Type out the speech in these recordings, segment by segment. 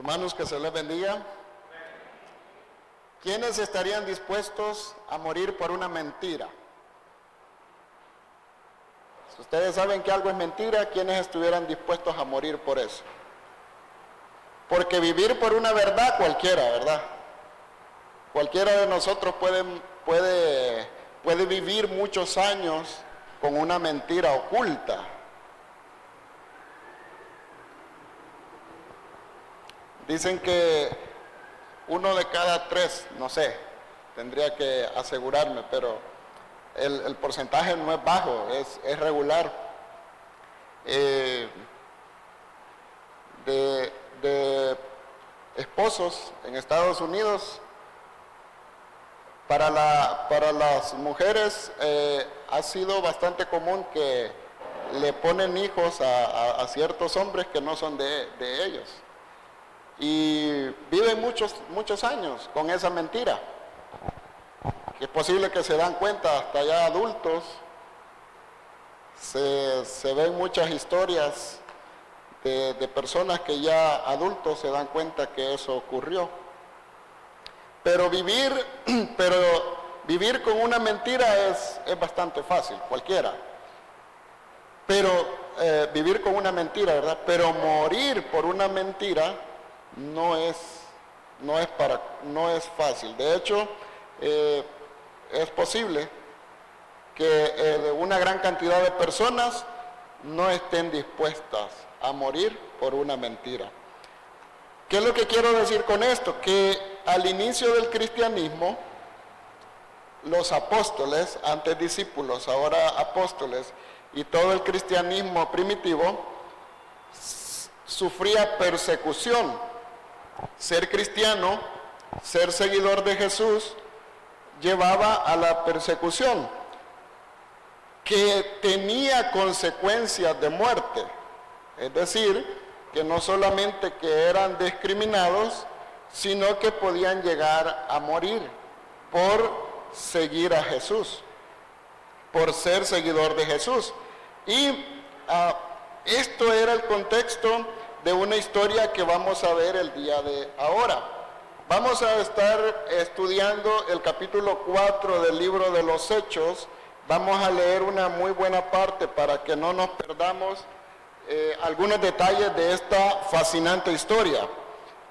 Hermanos, que se les bendiga. ¿Quiénes estarían dispuestos a morir por una mentira? Si ustedes saben que algo es mentira, ¿quiénes estuvieran dispuestos a morir por eso? Porque vivir por una verdad cualquiera, ¿verdad? Cualquiera de nosotros puede vivir muchos años con una mentira oculta. Dicen que 1 de cada 3, no sé, tendría que asegurarme, pero el porcentaje no es bajo, es regular. De esposos en Estados Unidos, para las mujeres ha sido bastante común que le ponen hijos a ciertos hombres que no son de ellos. Y viven muchos años con esa mentira, que es posible que se dan cuenta hasta ya adultos. Se ven muchas historias de personas que ya adultos se dan cuenta que eso ocurrió. Pero vivir con una mentira es bastante fácil, cualquiera. Pero vivir con una mentira, ¿verdad? Pero morir por una mentira no es fácil. De hecho, es posible que una gran cantidad de personas no estén dispuestas a morir por una mentira. ¿Qué es lo que quiero decir con esto? Que al inicio del cristianismo, los apóstoles, antes discípulos, ahora apóstoles, y todo el cristianismo primitivo sufría persecución. Ser cristiano, ser seguidor de Jesús, llevaba a la persecución, que tenía consecuencias de muerte. Es decir, que no solamente que eran discriminados, sino que podían llegar a morir por seguir a Jesús, por ser seguidor de Jesús. Y esto era el contexto de una historia que vamos a ver el día de ahora. Vamos a estar estudiando el capítulo 4 del libro de los Hechos. Vamos a leer una muy buena parte para que no nos perdamos algunos detalles de esta fascinante historia,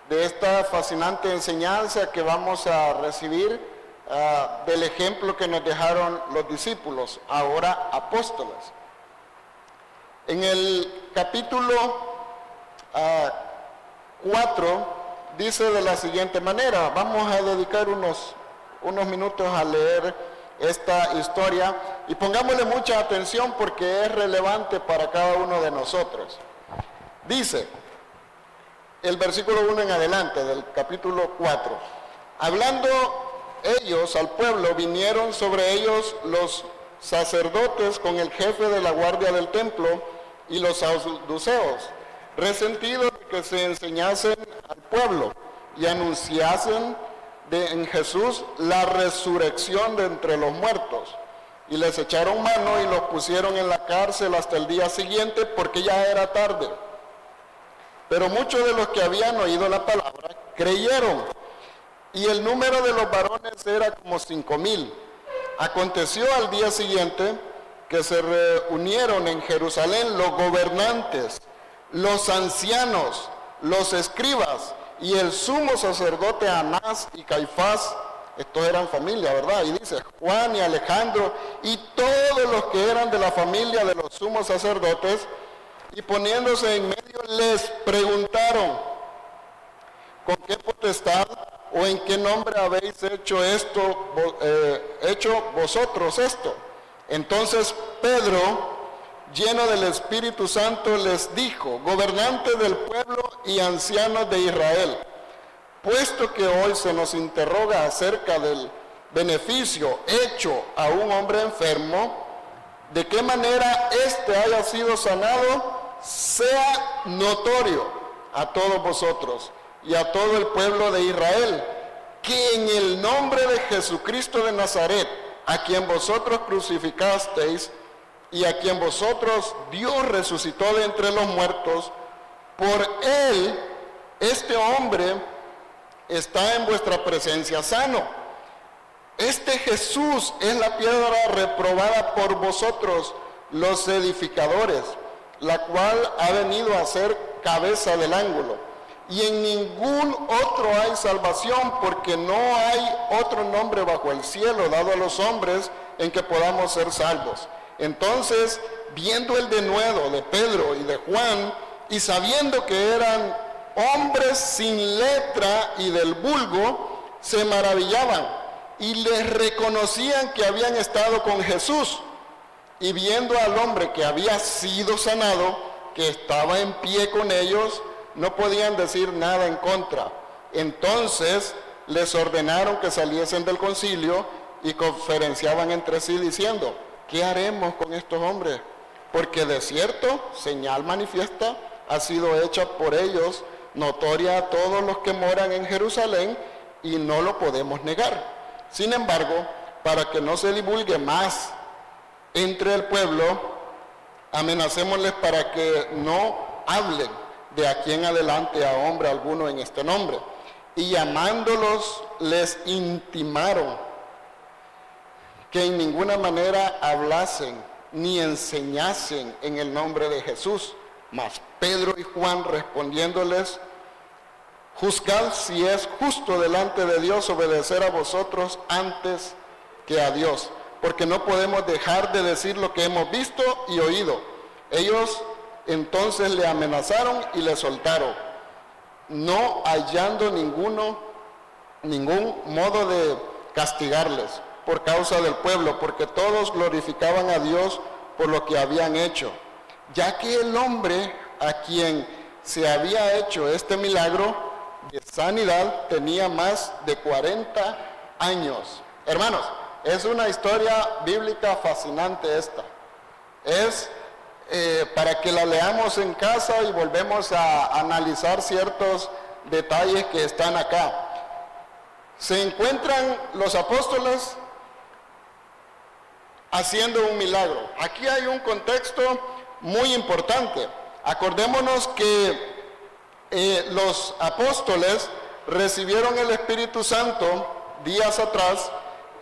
de esta fascinante enseñanza que vamos a recibir del ejemplo que nos dejaron los discípulos, ahora apóstoles. En el capítulo 4 dice de la siguiente manera. Vamos a dedicar unos minutos a leer esta historia y pongámosle mucha atención porque es relevante para cada uno de nosotros. Dice el versículo 1 en adelante del capítulo 4: hablando ellos al pueblo, vinieron sobre ellos los sacerdotes con el jefe de la guardia del templo y los saduceos, resentidos de que se enseñasen al pueblo y anunciasen en Jesús la resurrección de entre los muertos. Y les echaron mano y los pusieron en la cárcel hasta el día siguiente, porque ya era tarde. Pero muchos de los que habían oído la palabra creyeron, y el número de los varones era como 5,000. Aconteció al día siguiente que se reunieron en Jerusalén los gobernantes, los ancianos, los escribas y el sumo sacerdote Anás y Caifás. Estos eran familia, ¿verdad? Y dice Juan y Alejandro y todos los que eran de la familia de los sumos sacerdotes, y poniéndose en medio les preguntaron: ¿con qué potestad o en qué nombre habéis hecho vosotros esto? Entonces Pedro, lleno del Espíritu Santo, les dijo: gobernantes del pueblo y ancianos de Israel, puesto que hoy se nos interroga acerca del beneficio hecho a un hombre enfermo, de qué manera éste haya sido sanado, sea notorio a todos vosotros y a todo el pueblo de Israel, que en el nombre de Jesucristo de Nazaret, a quien vosotros crucificasteis y a quien vosotros Dios resucitó de entre los muertos, por él este hombre está en vuestra presencia sano. Este Jesús es la piedra reprobada por vosotros, los edificadores, la cual ha venido a ser cabeza del ángulo. Y en ningún otro hay salvación, porque no hay otro nombre bajo el cielo dado a los hombres en que podamos ser salvos. Entonces, viendo el denuedo de Pedro y de Juan, y sabiendo que eran hombres sin letra y del vulgo, se maravillaban y les reconocían que habían estado con Jesús. Y viendo al hombre que había sido sanado, que estaba en pie con ellos, no podían decir nada en contra. Entonces les ordenaron que saliesen del concilio y conferenciaban entre sí diciendo: ¿qué haremos con estos hombres? Porque de cierto, señal manifiesta ha sido hecha por ellos, notoria a todos los que moran en Jerusalén, y no lo podemos negar. Sin embargo, para que no se divulgue más entre el pueblo, amenacémosles para que no hablen de aquí en adelante a hombre alguno en este nombre. Y llamándolos, les intimaron que en ninguna manera hablasen ni enseñasen en el nombre de Jesús. Mas Pedro y Juan respondiéndoles: juzgad si es justo delante de Dios obedecer a vosotros antes que a Dios, porque no podemos dejar de decir lo que hemos visto y oído. Ellos entonces le amenazaron y le soltaron, no hallando ningún modo de castigarles por causa del pueblo, porque todos glorificaban a Dios por lo que habían hecho, ya que el hombre a quien se había hecho este milagro de sanidad tenía más de 40 años. Hermanos, es una historia bíblica fascinante esta. Es para que la leamos en casa y volvemos a analizar ciertos detalles que están acá. Se encuentran los apóstoles haciendo un milagro. Aquí hay un contexto muy importante. Acordémonos que los apóstoles recibieron el Espíritu Santo días atrás,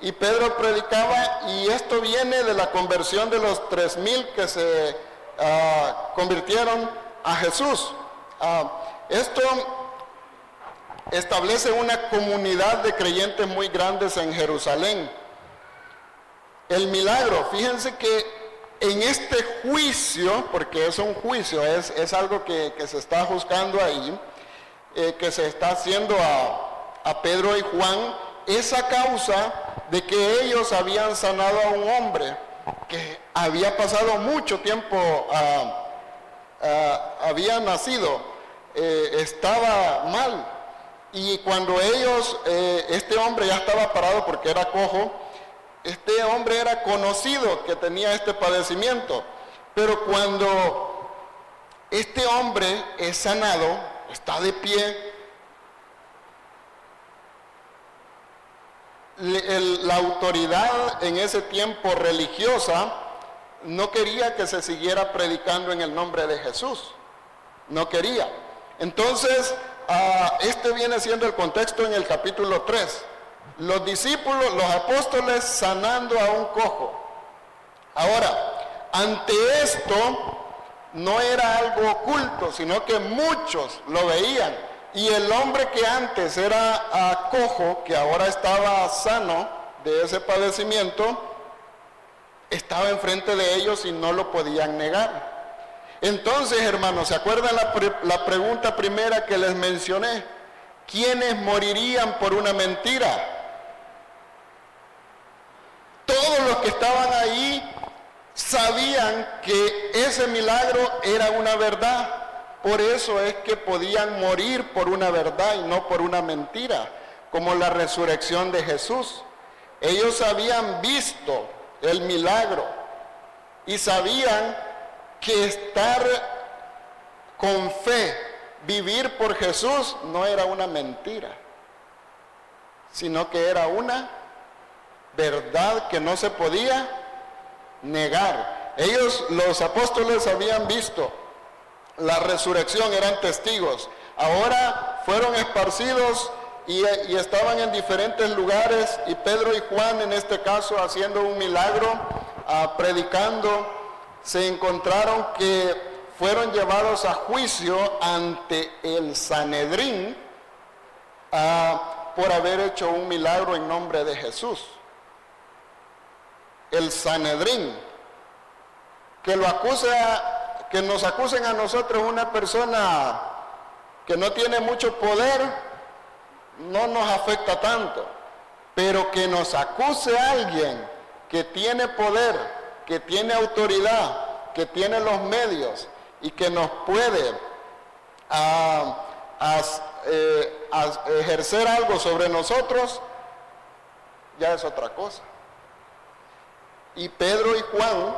y Pedro predicaba, y esto viene de la conversión de los 3,000 que se convirtieron a Jesús. Esto establece una comunidad de creyentes muy grandes en Jerusalén. El milagro, fíjense que en este juicio, porque es un juicio, es algo que se está juzgando ahí, que se está haciendo a Pedro y Juan, es a causa de que ellos habían sanado a un hombre que había pasado mucho tiempo, había nacido, estaba mal, y cuando ellos, este hombre ya estaba parado porque era cojo. Este hombre era conocido que tenía este padecimiento, pero cuando este hombre es sanado, está de pie, la autoridad en ese tiempo religiosa no quería que se siguiera predicando en el nombre de Jesús, no quería. Entonces, este viene siendo el contexto en el capítulo 3. Los discípulos, los apóstoles sanando a un cojo. Ahora, ante esto no era algo oculto, sino que muchos lo veían. Y el hombre que antes era cojo, que ahora estaba sano de ese padecimiento, estaba enfrente de ellos y no lo podían negar. Entonces, hermanos, ¿se acuerdan la pregunta primera que les mencioné? ¿Quiénes morirían por una mentira? Todos los que estaban ahí sabían que ese milagro era una verdad. Por eso es que podían morir por una verdad y no por una mentira, como la resurrección de Jesús. Ellos habían visto el milagro y sabían que estar con fe, vivir por Jesús, no era una mentira, sino que era una verdad que no se podía negar. Ellos, los apóstoles, habían visto la resurrección, eran testigos. Ahora fueron esparcidos y estaban en diferentes lugares, y Pedro y Juan, en este caso, haciendo un milagro, predicando, se encontraron que fueron llevados a juicio ante el Sanedrín por haber hecho un milagro en nombre de Jesús. El Sanedrín, que nos acusen a nosotros una persona que no tiene mucho poder, no nos afecta tanto, pero que nos acuse a alguien que tiene poder, que tiene autoridad, que tiene los medios y que nos puede ejercer algo sobre nosotros, ya es otra cosa. Y Pedro y Juan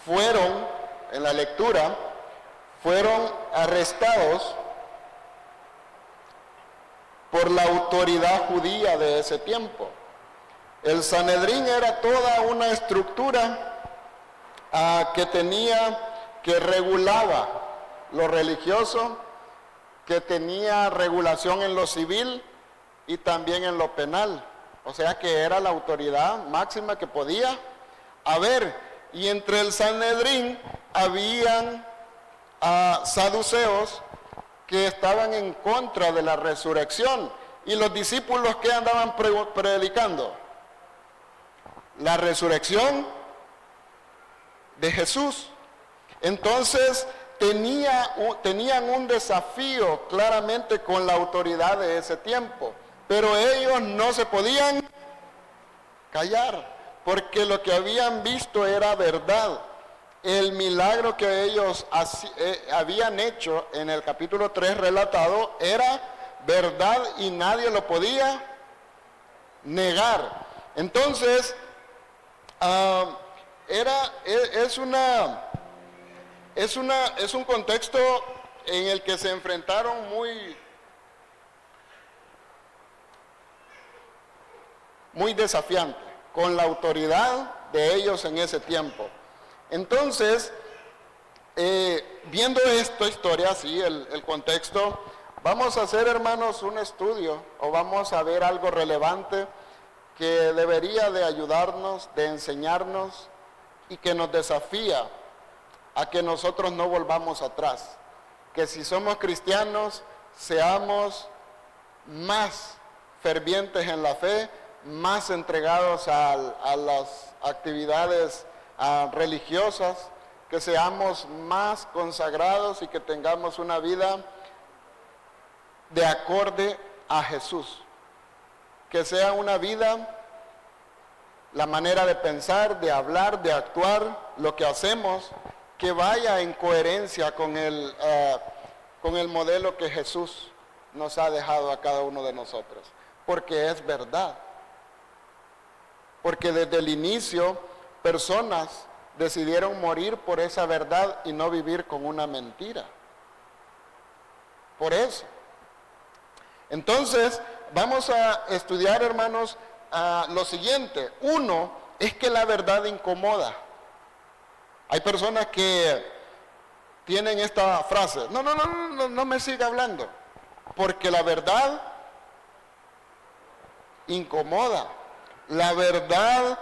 fueron, en la lectura, fueron arrestados por la autoridad judía de ese tiempo. El Sanedrín era toda una estructura que regulaba lo religioso, que tenía regulación en lo civil y también en lo penal. O sea que era la autoridad máxima que podía haber. Y entre el Sanedrín habían saduceos que estaban en contra de la resurrección. Y los discípulos que andaban predicando la resurrección de Jesús. Entonces tenían un desafío claramente con la autoridad de ese tiempo, pero ellos no se podían callar, porque lo que habían visto era verdad. El milagro que ellos habían hecho en el capítulo 3 relatado era verdad y nadie lo podía negar. Entonces, es un contexto en el que se enfrentaron muy desafiante con la autoridad de ellos en ese tiempo. Entonces, viendo esta historia, así, el contexto, vamos a hacer, hermanos, un estudio, o vamos a ver algo relevante que debería de ayudarnos, de enseñarnos, y que nos desafía a que nosotros no volvamos atrás. Que si somos cristianos, seamos más fervientes en la fe, más entregados a las actividades religiosas, que seamos más consagrados y que tengamos una vida de acorde a Jesús. Que sea una vida, la manera de pensar, de hablar, de actuar, lo que hacemos, que vaya en coherencia con el modelo que Jesús nos ha dejado a cada uno de nosotros. Porque es verdad. Porque desde el inicio, personas decidieron morir por esa verdad y no vivir con una mentira. Por eso. Entonces, vamos a estudiar, hermanos, lo siguiente. Uno, es que la verdad incomoda. Hay personas que tienen esta frase: no me siga hablando, porque la verdad incomoda. La verdad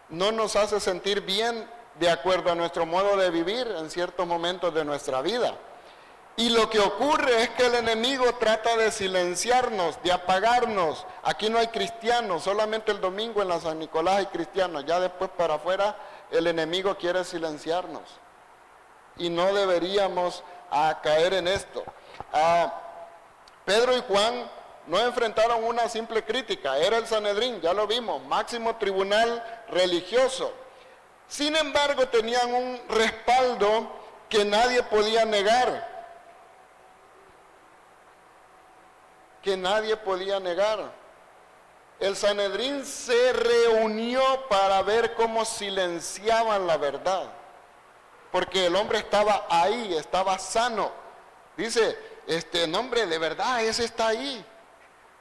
no nos hace sentir bien de acuerdo a nuestro modo de vivir en ciertos momentos de nuestra vida. Y lo que ocurre es que el enemigo trata de silenciarnos, de apagarnos. Aquí no hay cristianos, solamente el domingo en la San Nicolás hay cristianos. Ya después para afuera el enemigo quiere silenciarnos. Y no deberíamos caer en esto. Pedro y Juan no enfrentaron una simple crítica, era el Sanedrín, ya lo vimos, máximo tribunal religioso. Sin embargo, tenían un respaldo que nadie podía negar. El Sanedrín se reunió para ver cómo silenciaban la verdad, porque el hombre estaba ahí, estaba sano. Dice, nombre, de verdad, ese está ahí.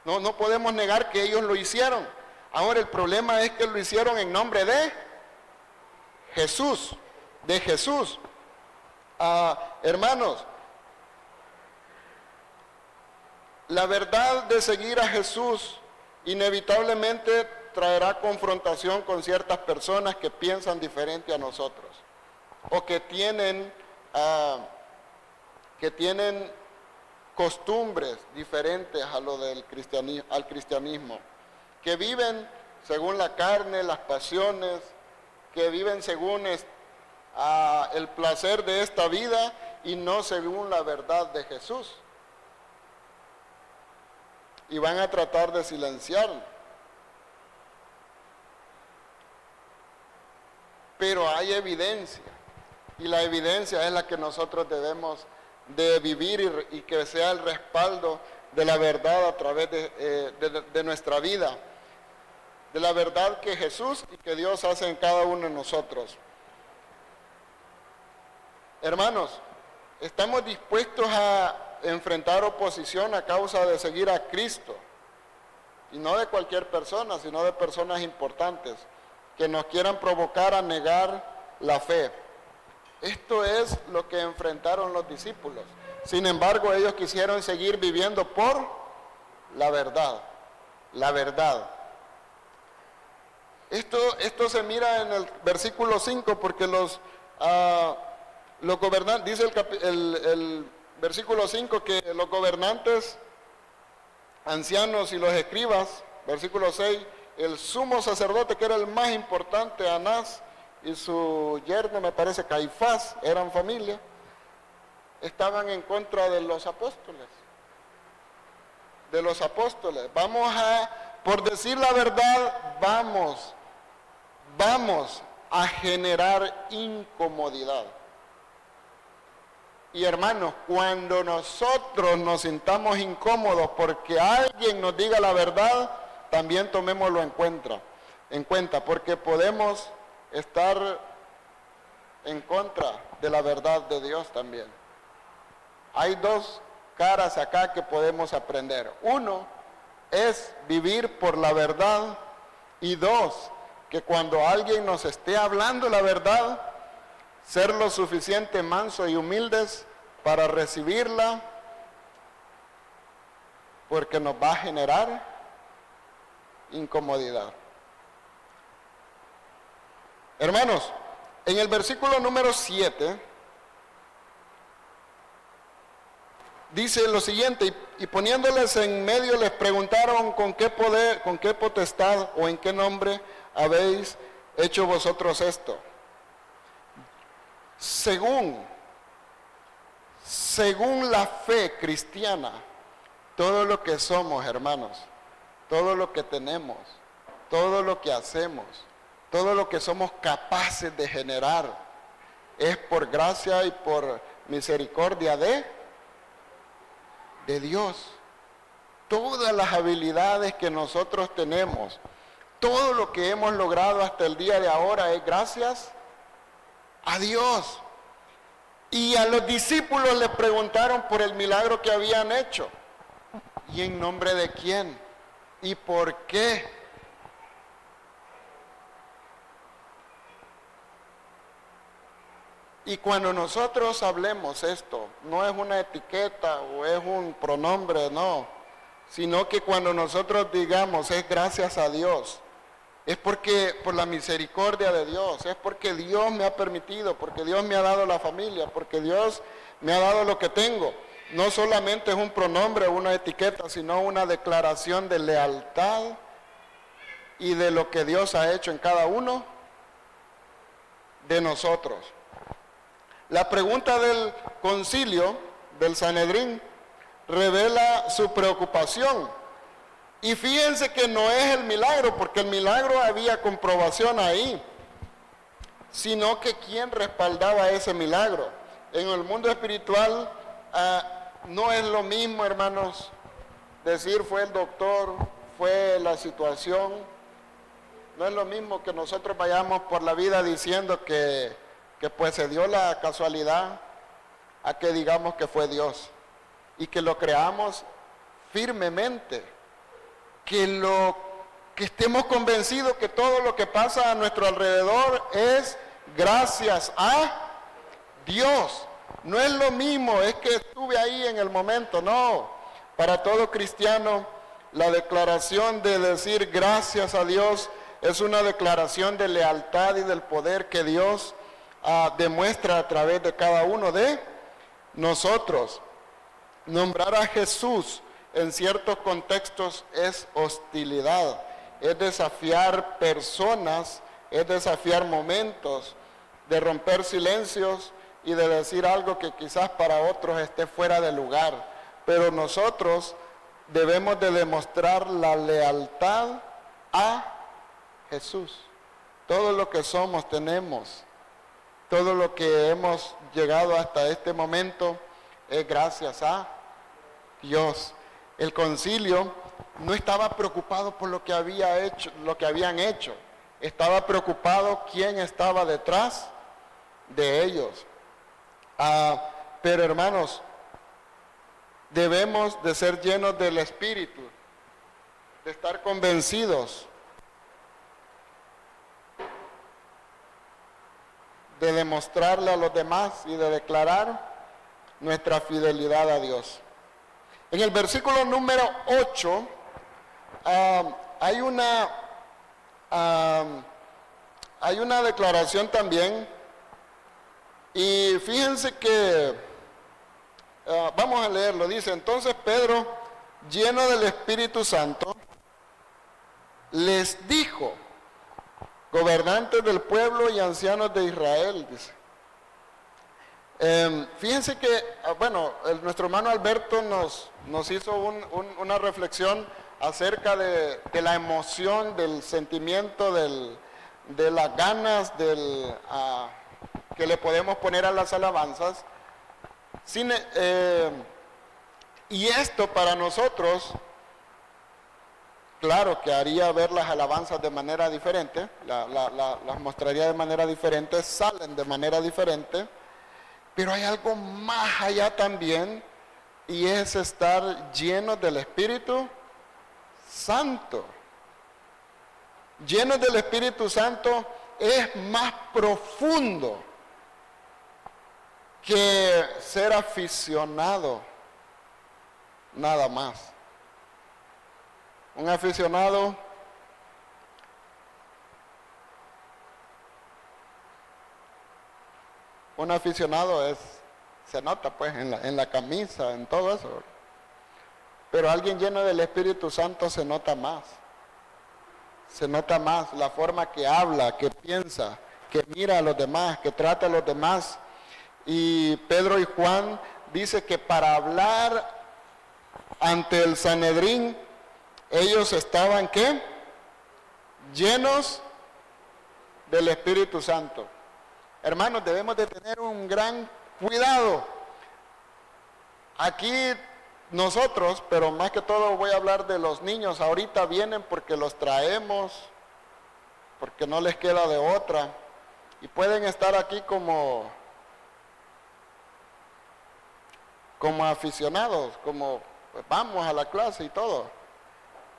No podemos negar que ellos lo hicieron. Ahora el problema es que lo hicieron en nombre de Jesús, de Jesús. Hermanos, la verdad de seguir a Jesús inevitablemente traerá confrontación con ciertas personas que piensan diferente a nosotros o que tienen costumbres diferentes a lo del cristianismo, que viven según la carne, las pasiones, que viven según el placer de esta vida y no según la verdad de Jesús. Y van a tratar de silenciarlo. Pero hay evidencia, y la evidencia es la que nosotros debemos de vivir y que sea el respaldo de la verdad a través de nuestra vida, de la verdad que Jesús y que Dios hace en cada uno de nosotros. Hermanos, ¿estamos dispuestos a enfrentar oposición a causa de seguir a Cristo? Y no de cualquier persona, sino de personas importantes que nos quieran provocar a negar la fe. Esto es lo que enfrentaron los discípulos. Sin embargo, ellos quisieron seguir viviendo por la verdad. La verdad. Esto se mira en el versículo 5, porque los gobernantes, dice el versículo 5, que los gobernantes, ancianos y los escribas, versículo 6, el sumo sacerdote, que era el más importante, Anás, y su yerno, me parece, Caifás, eran familia, estaban en contra de los apóstoles. De los apóstoles. Por decir la verdad, vamos a generar incomodidad. Y hermanos, cuando nosotros nos sintamos incómodos porque alguien nos diga la verdad, también tomémoslo en cuenta, porque podemos estar en contra de la verdad de Dios también. Hay dos caras acá que podemos aprender. Uno es vivir por la verdad, y dos, que cuando alguien nos esté hablando la verdad, ser lo suficiente mansos y humildes para recibirla, porque nos va a generar incomodidad. Hermanos, en el versículo número 7 dice lo siguiente: y poniéndoles en medio les preguntaron con qué poder, con qué potestad o en qué nombre habéis hecho vosotros esto. Según la fe cristiana, todo lo que somos, hermanos, todo lo que tenemos, todo lo que hacemos, todo lo que somos capaces de generar, es por gracia y por misericordia de Dios. Todas las habilidades que nosotros tenemos, todo lo que hemos logrado hasta el día de ahora es gracias a Dios. Y a los discípulos les preguntaron por el milagro que habían hecho. ¿Y en nombre de quién? ¿Y por qué? Y cuando nosotros hablemos esto, no es una etiqueta o es un pronombre, no, sino que cuando nosotros digamos es gracias a Dios, es porque por la misericordia de Dios, es porque Dios me ha permitido, porque Dios me ha dado la familia, porque Dios me ha dado lo que tengo. No solamente es un pronombre o una etiqueta, sino una declaración de lealtad y de lo que Dios ha hecho en cada uno de nosotros. La pregunta del concilio, del Sanedrín, revela su preocupación. Y fíjense que no es el milagro, porque el milagro había comprobación ahí, sino que quién respaldaba ese milagro. En el mundo espiritual no es lo mismo, hermanos, decir fue el doctor, fue la situación. No es lo mismo que nosotros vayamos por la vida diciendo que pues se dio la casualidad, a que digamos que fue Dios y que lo creamos firmemente, que estemos convencidos que todo lo que pasa a nuestro alrededor es gracias a Dios. No es lo mismo, es que estuve ahí en el momento, no. Para todo cristiano, la declaración de decir gracias a Dios es una declaración de lealtad y del poder que Dios demuestra a través de cada uno de nosotros. Nombrar a Jesús en ciertos contextos es hostilidad, es desafiar personas, es desafiar momentos, de romper silencios y de decir algo que quizás para otros esté fuera de lugar. Pero nosotros debemos de demostrar la lealtad a Jesús. Todo lo que somos, tenemos, todo lo que hemos llegado hasta este momento es gracias a Dios. El concilio no estaba preocupado por lo que habían hecho, estaba preocupado quién estaba detrás de ellos. Pero hermanos, debemos de ser llenos del Espíritu, de estar convencidos, de demostrarle a los demás y de declarar nuestra fidelidad a Dios. En el versículo número 8 hay una declaración también, y fíjense que vamos a leerlo. Dice: entonces Pedro, lleno del Espíritu Santo, les dijo: gobernantes del pueblo y ancianos de Israel, dice. Fíjense que, nuestro hermano Alberto nos hizo una reflexión acerca de la emoción, del sentimiento, de las ganas que le podemos poner a las alabanzas. Y esto para nosotros, claro que haría ver las alabanzas de manera diferente, las mostraría de manera diferente, salen de manera diferente. Pero hay algo más allá también, y es estar llenos del Espíritu Santo. Llenos del Espíritu Santo es más profundo que ser aficionado, nada más. Un aficionado se nota pues en la camisa, en todo eso. Pero alguien lleno del Espíritu Santo se nota más. Se nota más la forma que habla, que piensa, que mira a los demás, que trata a los demás. Y Pedro y Juan dice que para hablar ante el Sanedrín, ellos estaban ¿qué? Llenos del Espíritu Santo. Hermanos, debemos de tener un gran cuidado. Aquí nosotros, pero más que todo voy a hablar de los niños, ahorita vienen porque los traemos, porque no les queda de otra, y pueden estar aquí como aficionados, como pues, vamos a la clase y todo.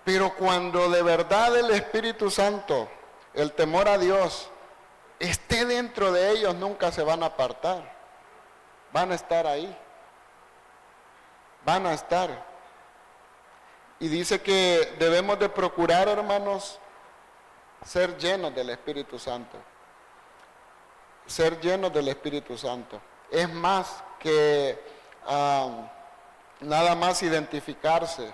Pero cuando de verdad el Espíritu Santo, el temor a Dios, esté dentro de ellos, nunca se van a apartar. Van a estar ahí. Van a estar. Y dice que debemos de procurar, hermanos, ser llenos del Espíritu Santo. Ser llenos del Espíritu Santo. Es más que nada más identificarse.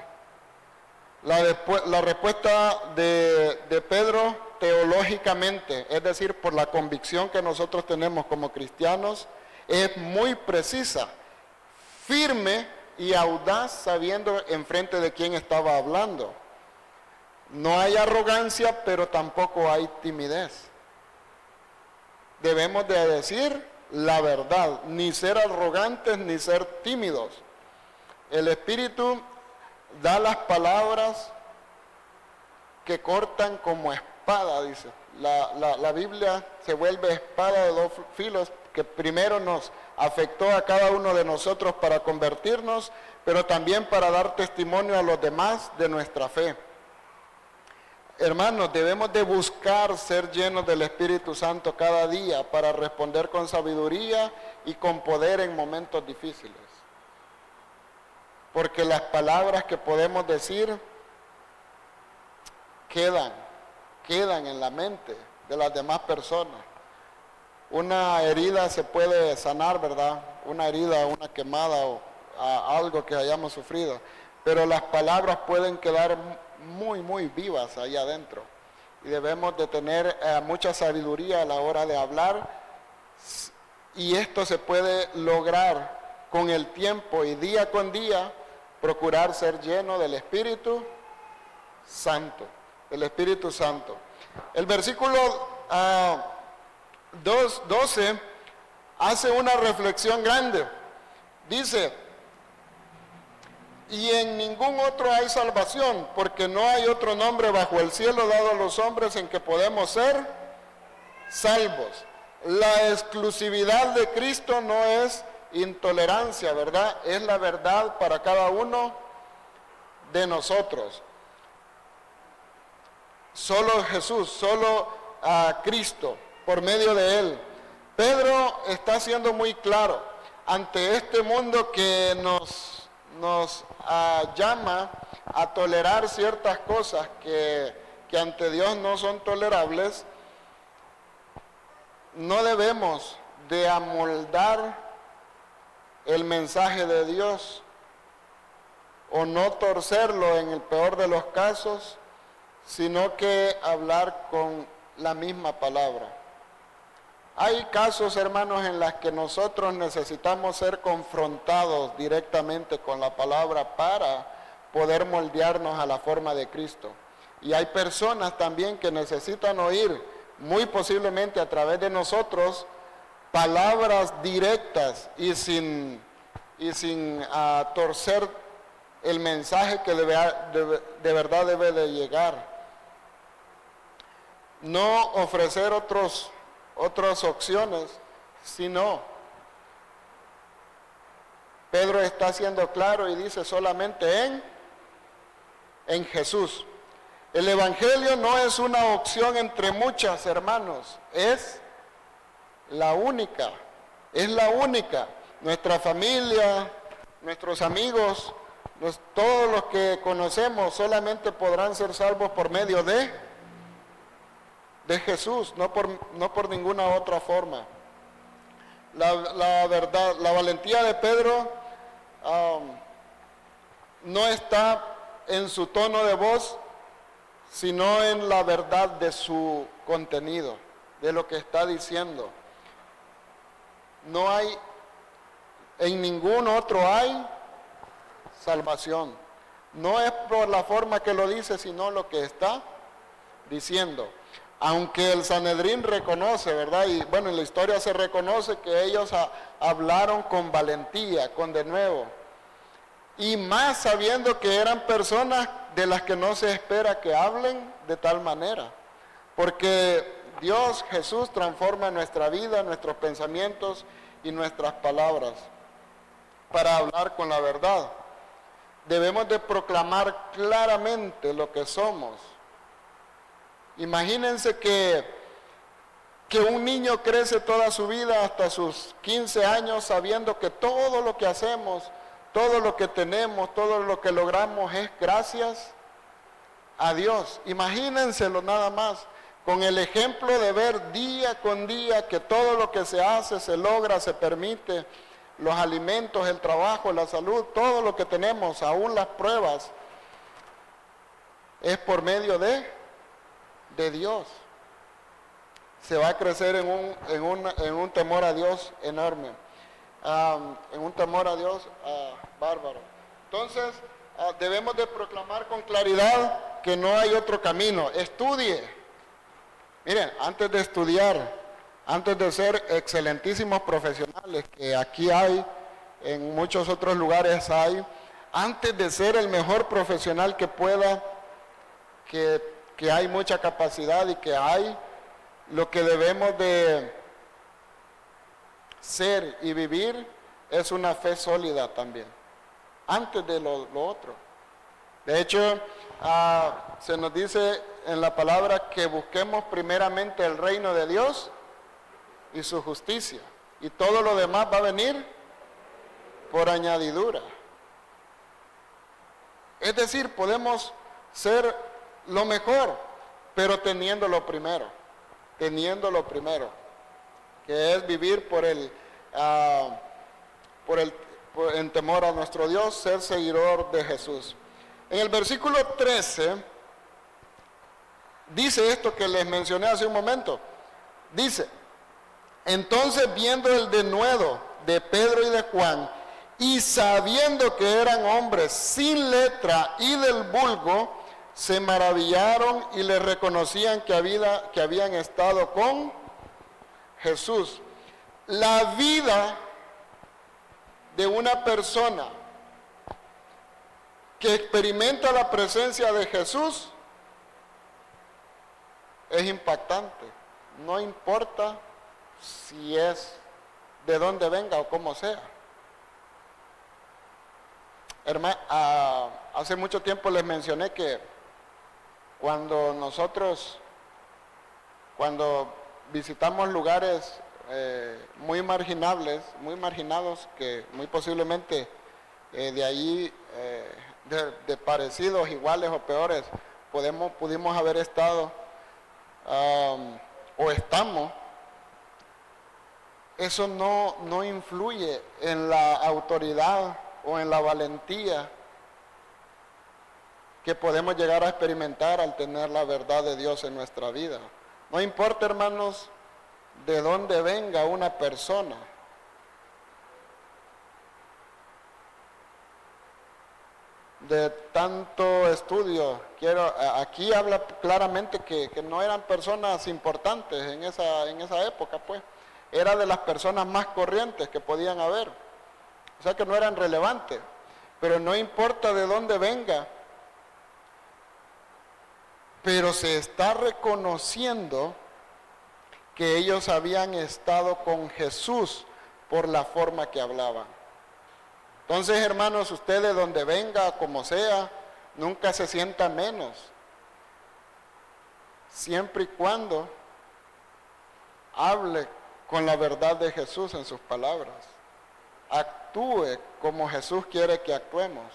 La respuesta de Pedro teológicamente, es decir, por la convicción que nosotros tenemos como cristianos, es muy precisa, firme y audaz, sabiendo enfrente de quién estaba hablando. No hay arrogancia, pero tampoco hay timidez. Debemos de decir la verdad, ni ser arrogantes ni ser tímidos. El Espíritu da las palabras que cortan como espada, dice. La Biblia se vuelve espada de dos filos, que primero nos afectó a cada uno de nosotros para convertirnos, pero también para dar testimonio a los demás de nuestra fe. Hermanos, debemos de buscar ser llenos del Espíritu Santo cada día para responder con sabiduría y con poder en momentos difíciles. Porque las palabras que podemos decir quedan en la mente de las demás personas. Una herida se puede sanar, ¿verdad? Una herida, una quemada o algo que hayamos sufrido. Pero las palabras pueden quedar muy vivas ahí adentro. Y debemos de tener mucha sabiduría a la hora de hablar. Y esto se puede lograr con el tiempo y día con día, procurar ser lleno del Espíritu Santo. Del Espíritu Santo. El versículo 12 hace una reflexión grande. Dice: y en ningún otro hay salvación, porque no hay otro nombre bajo el cielo dado a los hombres en que podemos ser salvos. La exclusividad de Cristo no es intolerancia, ¿verdad? Es la verdad para cada uno de nosotros. Solo Jesús, solo Cristo, por medio de Él. Pedro está siendo muy claro ante este mundo que nos llama a tolerar ciertas cosas que ante Dios no son tolerables. No debemos de amoldar el mensaje de Dios o no torcerlo en el peor de los casos, sino que hablar con la misma palabra. Hay casos, hermanos, en los que nosotros necesitamos ser confrontados directamente con la palabra para poder moldearnos a la forma de Cristo. Y hay personas también que necesitan oír, muy posiblemente a través de nosotros, palabras directas y sin torcer el mensaje que de verdad debe de llegar. No ofrecer otras opciones, sino Pedro está siendo claro y dice solamente en Jesús. El Evangelio no es una opción entre muchas, hermanos, es la única, Nuestra familia, nuestros amigos, todos los que conocemos solamente podrán ser salvos por medio de Jesús, no por ninguna otra forma. La verdad, la valentía de Pedro no está en su tono de voz, sino en la verdad de su contenido, de lo que está diciendo. No hay, en ningún otro hay salvación. No es por la forma que lo dice, sino lo que está diciendo. Aunque el Sanedrín reconoce, ¿verdad? Y bueno, en la historia se reconoce que ellos hablaron con valentía, con denuedo. Y más sabiendo que eran personas de las que no se espera que hablen de tal manera. Porque Dios, Jesús, transforma nuestra vida, nuestros pensamientos y nuestras palabras para hablar con la verdad. Debemos de proclamar claramente lo que somos. Imagínense que un niño crece toda su vida hasta sus 15 años sabiendo que todo lo que hacemos, todo lo que tenemos, todo lo que logramos es gracias a Dios. Imagínenselo nada más, con el ejemplo de ver día con día que todo lo que se hace, se logra, se permite, los alimentos, el trabajo, la salud, todo lo que tenemos, aún las pruebas, es por medio de Dios. Se va a crecer en un temor a Dios enorme, en un temor a Dios bárbaro. Entonces, debemos de proclamar con claridad que no hay otro camino. Estudie. Miren, antes de estudiar, antes de ser excelentísimos profesionales, que aquí hay, en muchos otros lugares hay, antes de ser el mejor profesional que pueda, que hay mucha capacidad y que hay, lo que debemos de ser y vivir es una fe sólida también, antes de lo otro. De hecho, se nos dice en la palabra que busquemos primeramente el reino de Dios y su justicia. Y todo lo demás va a venir por añadidura. Es decir, podemos ser lo mejor, pero teniendo lo primero, que es vivir en temor a nuestro Dios, ser seguidor de Jesús. En el versículo 13, dice esto que les mencioné hace un momento. Dice: entonces, viendo el denuedo de Pedro y de Juan, y sabiendo que eran hombres sin letra y del vulgo, se maravillaron y les reconocían que habían estado con Jesús. La vida de una persona que experimenta la presencia de Jesús es impactante. No importa si es de dónde venga o cómo sea. Hace mucho tiempo les mencioné que cuando visitamos lugares muy marginados, que muy posiblemente de allí, de parecidos, iguales o peores, pudimos haber estado o estamos, eso no influye en la autoridad o en la valentía que podemos llegar a experimentar al tener la verdad de Dios en nuestra vida. No importa, hermanos, de dónde venga una persona. De tanto estudio, aquí habla claramente que no eran personas importantes en esa época, pues. Era de las personas más corrientes que podían haber. O sea que no eran relevantes. Pero no importa de dónde venga, pero se está reconociendo que ellos habían estado con Jesús por la forma que hablaban. Entonces, hermanos, usted de donde venga, como sea, nunca se sienta menos, siempre y cuando hable con la verdad de Jesús en sus palabras. Actúe como Jesús quiere que actuemos.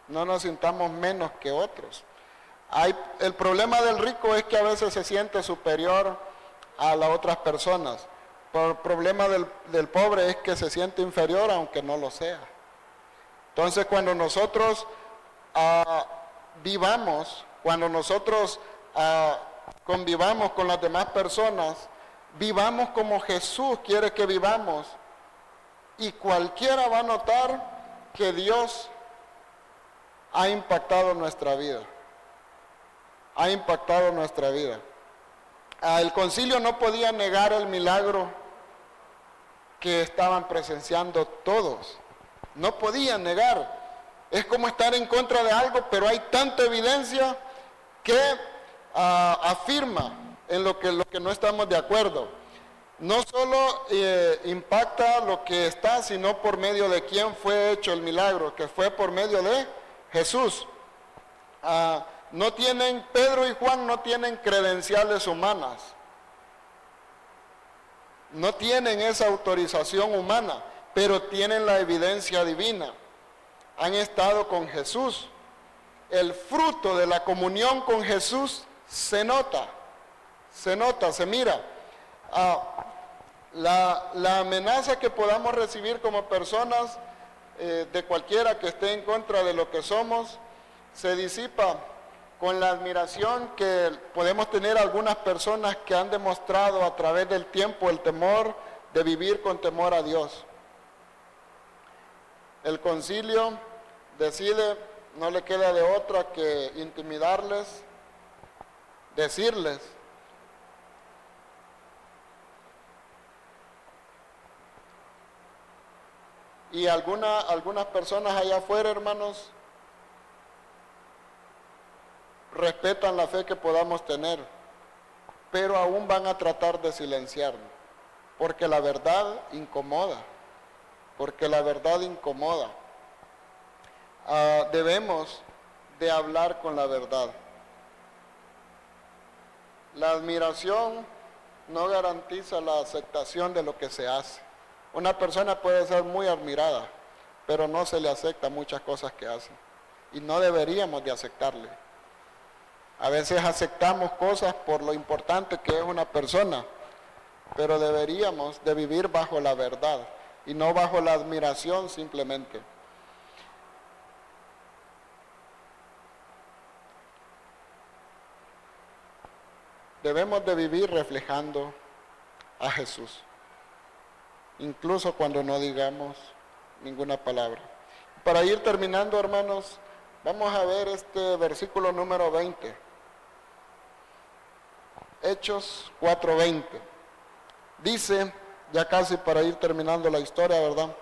No nos sintamos menos que otros. El problema del rico es que a veces se siente superior a las otras personas. El problema del pobre es que se siente inferior aunque no lo sea. Entonces, cuando nosotros cuando nosotros convivamos con las demás personas, vivamos como Jesús quiere que vivamos, y cualquiera va a notar que Dios ha impactado nuestra vida. Ha impactado nuestra vida. El concilio no podía negar el milagro que estaban presenciando todos. No podían negar. Es como estar en contra de algo, pero hay tanta evidencia que afirma en lo que no estamos de acuerdo. No solo impacta lo que está, sino por medio de quién fue hecho el milagro, que fue por medio de Jesús. Pedro y Juan no tienen credenciales humanas, no tienen esa autorización humana, pero tienen la evidencia divina. Han estado con Jesús. El fruto de la comunión con Jesús se nota, se mira. La amenaza que podamos recibir como personas, de cualquiera que esté en contra de lo que somos, se disipa con la admiración que podemos tener algunas personas que han demostrado a través del tiempo el temor de vivir con temor a Dios. El concilio decide, no le queda de otra que intimidarles, decirles: y algunas personas allá afuera, hermanos, respetan la fe que podamos tener, pero aún van a tratar de silenciarnos, porque la verdad incomoda, debemos de hablar con la verdad. La admiración no garantiza la aceptación de lo que se hace. Una persona puede ser muy admirada, pero no se le acepta muchas cosas que hace. Y no deberíamos de aceptarle. A veces aceptamos cosas por lo importante que es una persona, pero deberíamos de vivir bajo la verdad y no bajo la admiración simplemente. Debemos de vivir reflejando a Jesús, incluso cuando no digamos ninguna palabra. Para ir terminando, hermanos, vamos a ver este versículo número 20. Hechos 4:20. Dice, ya casi para ir terminando la historia, ¿verdad?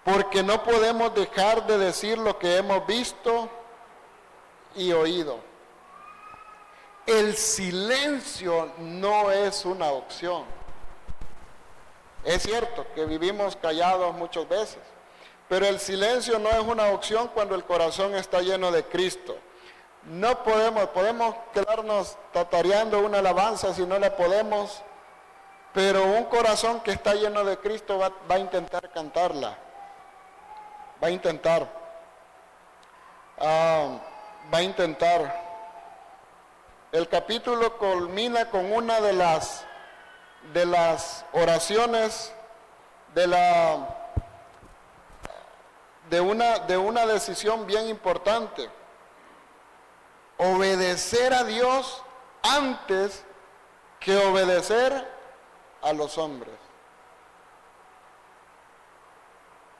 Porque no podemos dejar de decir lo que hemos visto y oído. El silencio no es una opción. Es cierto que vivimos callados muchas veces, pero el silencio no es una opción cuando el corazón está lleno de Cristo. No podemos quedarnos tatareando una alabanza si no la podemos, pero un corazón que está lleno de Cristo va a intentar cantarla. Va a intentar. El capítulo culmina con una de las oraciones de una decisión bien importante. Obedecer a Dios antes que obedecer a los hombres.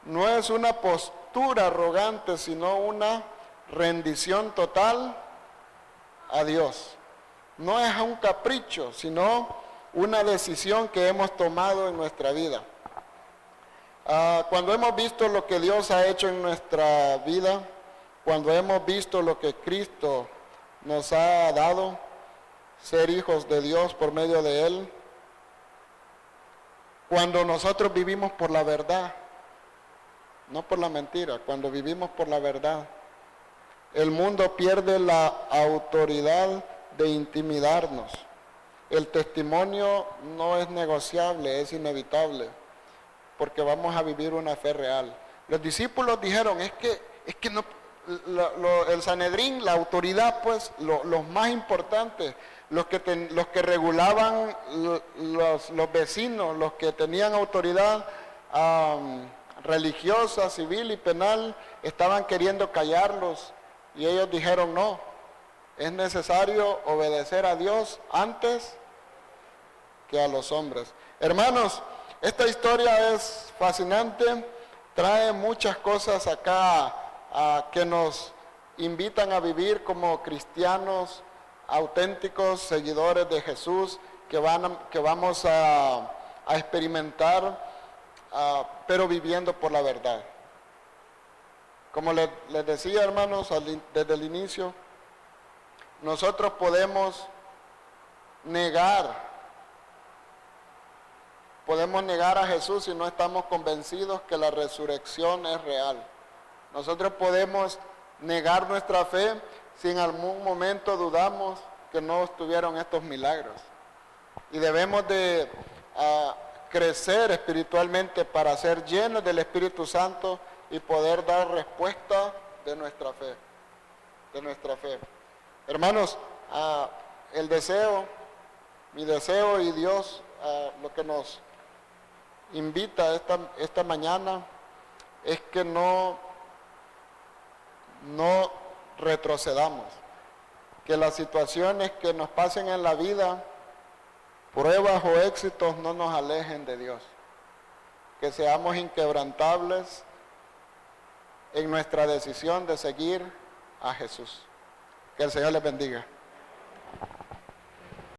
No es una postura arrogante, sino una rendición total a Dios. No es un capricho, sino una decisión que hemos tomado en nuestra vida. Cuando hemos visto lo que Dios ha hecho en nuestra vida, cuando hemos visto lo que Cristo nos ha dado, ser hijos de Dios por medio de Él, cuando nosotros vivimos por la verdad, no por la mentira, cuando vivimos por la verdad, el mundo pierde la autoridad de intimidarnos. El testimonio no es negociable, es inevitable, porque vamos a vivir una fe real. Los discípulos dijeron, es que no, el Sanedrín, la autoridad, pues, los más importantes, los que regulaban los vecinos, los que tenían autoridad religiosa, civil y penal, estaban queriendo callarlos, y ellos dijeron, no, es necesario obedecer a Dios antes que a los hombres. Hermanos, esta historia es fascinante, trae muchas cosas acá que nos invitan a vivir como cristianos auténticos, seguidores de Jesús, que vamos a experimentar, pero viviendo por la verdad. Como les decía, hermanos, desde el inicio, nosotros podemos negar a Jesús si no estamos convencidos que la resurrección es real. Nosotros podemos negar nuestra fe si en algún momento dudamos que no estuvieron estos milagros. Y debemos de crecer espiritualmente para ser llenos del Espíritu Santo y poder dar respuesta de nuestra fe. Hermanos, mi deseo y Dios, lo que nos invita esta mañana es que no retrocedamos, que las situaciones que nos pasen en la vida, pruebas o éxitos, no nos alejen de Dios, que seamos inquebrantables en nuestra decisión de seguir a Jesús. Que el Señor les bendiga.